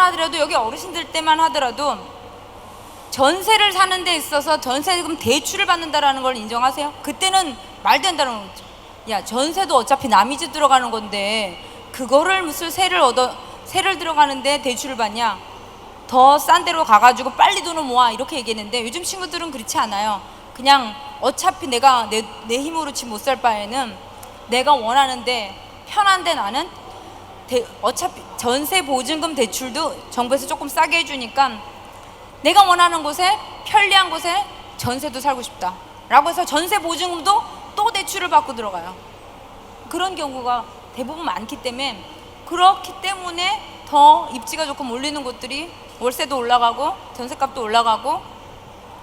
하더라도, 여기 어르신들 때만 하더라도 전세를 사는 데 있어서 전세금 대출을 받는다라는 걸 인정하세요? 그때는 말 된다는 거죠. 야, 전세도 어차피 남이 집 들어가는 건데 그거를 무슨 세를 들어가는데 대출을 받냐? 더 싼 데로 가가지고 빨리 돈을 모아, 이렇게 얘기했는데 요즘 친구들은 그렇지 않아요. 그냥 어차피 내가 내 힘으로 집 못 살 바에는 내가 원하는데 편한데, 나는 어차피 전세 보증금 대출도 정부에서 조금 싸게 해주니까 내가 원하는 곳에, 편리한 곳에 전세도 살고 싶다 라고 해서 전세 보증금도 또 대출을 받고 들어가요. 그런 경우가 대부분 많기 때문에, 그렇기 때문에 더 입지가 조금 올리는 곳들이 월세도 올라가고 전세값도 올라가고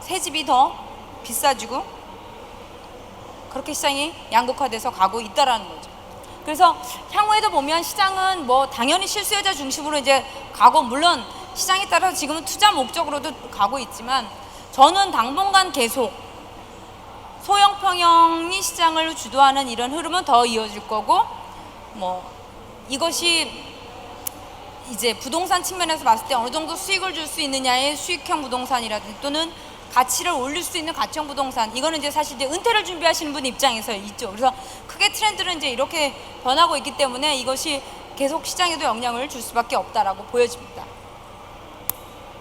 새집이 더 비싸지고, 그렇게 시장이 양극화돼서 가고 있다라는 거죠. 그래서 향후에도 보면 시장은 뭐 당연히 실수요자 중심으로 이제 가고, 물론 시장에 따라서 지금은 투자 목적으로도 가고 있지만, 저는 당분간 계속 소형 평형이 시장을 주도하는 이런 흐름은 더 이어질 거고, 뭐 이것이 이제 부동산 측면에서 봤을 때 어느 정도 수익을 줄 수 있느냐의 수익형 부동산이라든지, 또는 가치를 올릴 수 있는 가치형 부동산, 이거는 이제 사실 이제 은퇴를 준비하시는 분 입장에서 있죠. 그래서 크게 트렌드는 이제 이렇게 변하고 있기 때문에 이것이 계속 시장에도 영향을 줄 수밖에 없다라고 보여집니다.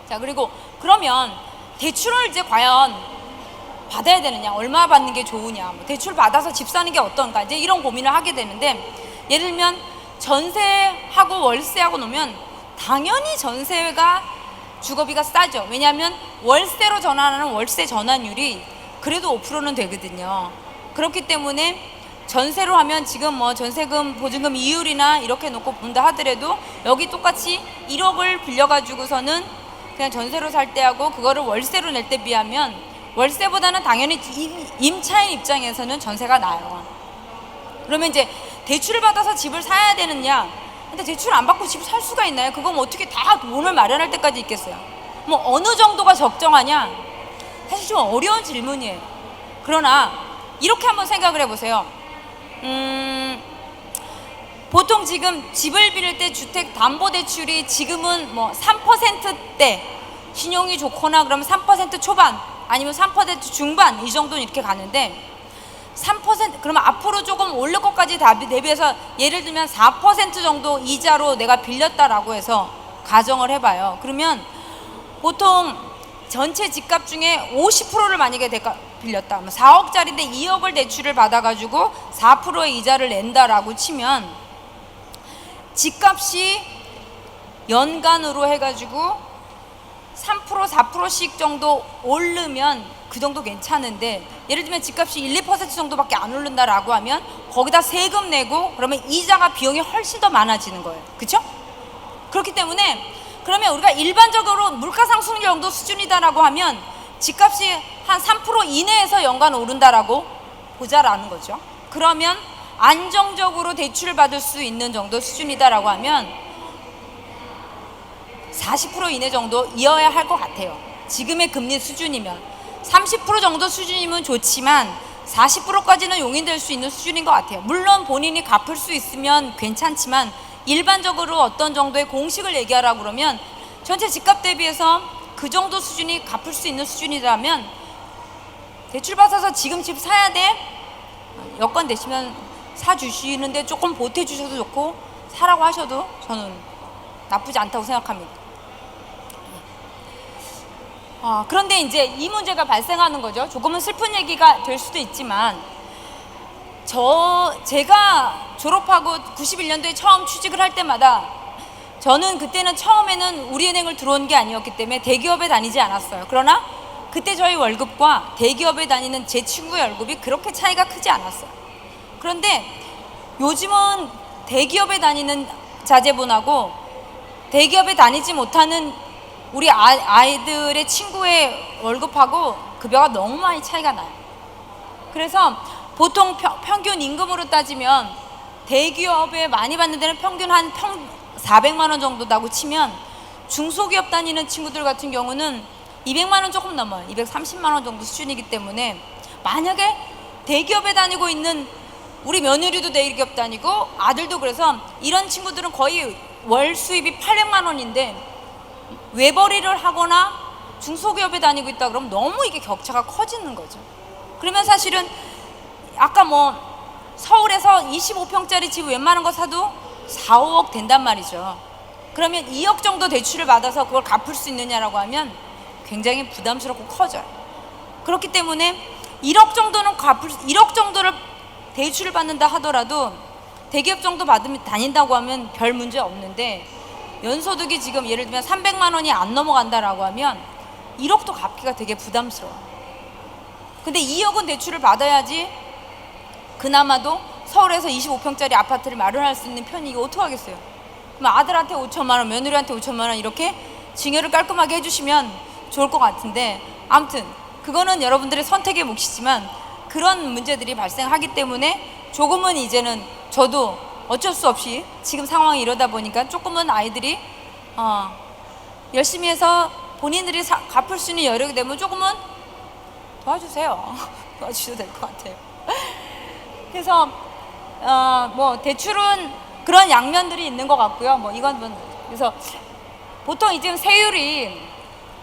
자, 그리고 그러면 대출을 이제 과연 받아야 되느냐, 얼마 받는 게 좋으냐, 뭐 대출 받아서 집 사는 게 어떤가, 이제 이런 고민을 하게 되는데, 예를 들면 전세하고 월세하고 놓으면 당연히 전세가 주거비가 싸죠. 왜냐하면 월세로 전환하는 월세 전환율이 그래도 5%는 되거든요. 그렇기 때문에 전세로 하면 지금 뭐 전세금 보증금 이율이나 이렇게 놓고 본다 하더라도, 여기 똑같이 1억을 빌려가지고서는 그냥 전세로 살 때하고 그거를 월세로 낼 때 비하면 월세보다는 당연히 임차인 입장에서는 전세가 나아요. 그러면 이제 대출을 받아서 집을 사야 되느냐? 근데 대출 안 받고 집 살 수가 있나요? 그거 뭐 어떻게 다 돈을 마련할 때까지 있겠어요? 뭐 어느 정도가 적정하냐? 사실 좀 어려운 질문이에요. 그러나 이렇게 한번 생각을 해보세요. 보통 지금 집을 빌릴 때 주택담보대출이 지금은 뭐 3%대, 신용이 좋거나 그러면 3% 초반 아니면 3% 중반 이 정도는 이렇게 가는데, 3% 그러면 앞으로 조금 오를 것까지 다 대비해서 예를 들면 4% 정도 이자로 내가 빌렸다라고 해서 가정을 해봐요. 그러면 보통 전체 집값 중에 50%를 만약에 빌렸다, 4억짜리인데 2억을 대출을 받아가지고 4%의 이자를 낸다라고 치면, 집값이 연간으로 해가지고 3% 4%씩 정도 오르면 그 정도 괜찮은데, 예를 들면 집값이 1, 2% 정도밖에 안 오른다라고 하면 거기다 세금 내고 그러면 이자가 비용이 훨씬 더 많아지는 거예요. 그렇죠? 그렇기 때문에 그러면 우리가 일반적으로 물가 상승 정도 수준이다라고 하면 집값이 한 3% 이내에서 연간 오른다라고 보자라는 거죠. 그러면 안정적으로 대출을 받을 수 있는 정도 수준이다라고 하면 40% 이내 정도 이어야 할 것 같아요. 지금의 금리 수준이면 30% 정도 수준이면 좋지만 40%까지는 용인될 수 있는 수준인 것 같아요. 물론 본인이 갚을 수 있으면 괜찮지만, 일반적으로 어떤 정도의 공식을 얘기하라고 그러면 전체 집값 대비해서 그 정도 수준이 갚을 수 있는 수준이라면 대출 받아서 지금 집 사야 돼? 여건 되시면 사주시는데 조금 보태주셔도 좋고 사라고 하셔도 저는 나쁘지 않다고 생각합니다. 그런데 이제 이 문제가 발생하는 거죠. 조금은 슬픈 얘기가 될 수도 있지만, 제가 졸업하고 91년도에 처음 취직을 할 때마다, 저는 그때는 처음에는 우리은행을 들어온 게 아니었기 때문에 대기업에 다니지 않았어요. 그러나 그때 저희 월급과 대기업에 다니는 제 친구의 월급이 그렇게 차이가 크지 않았어요. 그런데 요즘은 대기업에 다니는 자제분하고 대기업에 다니지 못하는 우리 아이들의 친구의 월급하고 급여가 너무 많이 차이가 나요. 그래서 보통 평균 임금으로 따지면 대기업에 많이 받는 데는 평균 한 400만 원 정도다고 치면, 중소기업 다니는 친구들 같은 경우는 200만 원 조금 넘어요. 230만 원 정도 수준이기 때문에, 만약에 대기업에 다니고 있는 우리 며느리도 대기업 다니고 아들도, 그래서 이런 친구들은 거의 월 수입이 800만 원인데 외벌이를 하거나 중소기업에 다니고 있다 그러면 너무 이게 격차가 커지는 거죠. 그러면 사실은 아까 뭐 서울에서 25평짜리 집 웬만한 거 사도 4, 5억 된단 말이죠. 그러면 2억 정도 대출을 받아서 그걸 갚을 수 있느냐라고 하면 굉장히 부담스럽고 커져요. 그렇기 때문에 1억 정도를 대출을 받는다 하더라도 대기업 정도 받으면 다닌다고 하면 별 문제 없는데, 연소득이 지금 예를 들면 300만 원이 안 넘어간다라고 하면 1억도 갚기가 되게 부담스러워요. 근데 2억은 대출을 받아야지 그나마도 서울에서 25평짜리 아파트를 마련할 수 있는 편이, 이거 어떡하겠어요. 그럼 아들한테 5천만 원, 며느리한테 5천만 원 이렇게 증여를 깔끔하게 해주시면 좋을 것 같은데, 아무튼 그거는 여러분들의 선택의 몫이지만 그런 문제들이 발생하기 때문에 조금은 이제는 저도 어쩔 수 없이 지금 상황이 이러다 보니까 조금은 아이들이 열심히 해서 본인들이 갚을 수 있는 여력이 되면 조금은 도와주세요. 도와주셔도 될 것 같아요. 그래서 뭐 대출은 그런 양면들이 있는 것 같고요. 뭐 이건 그래서 보통 이제 세율이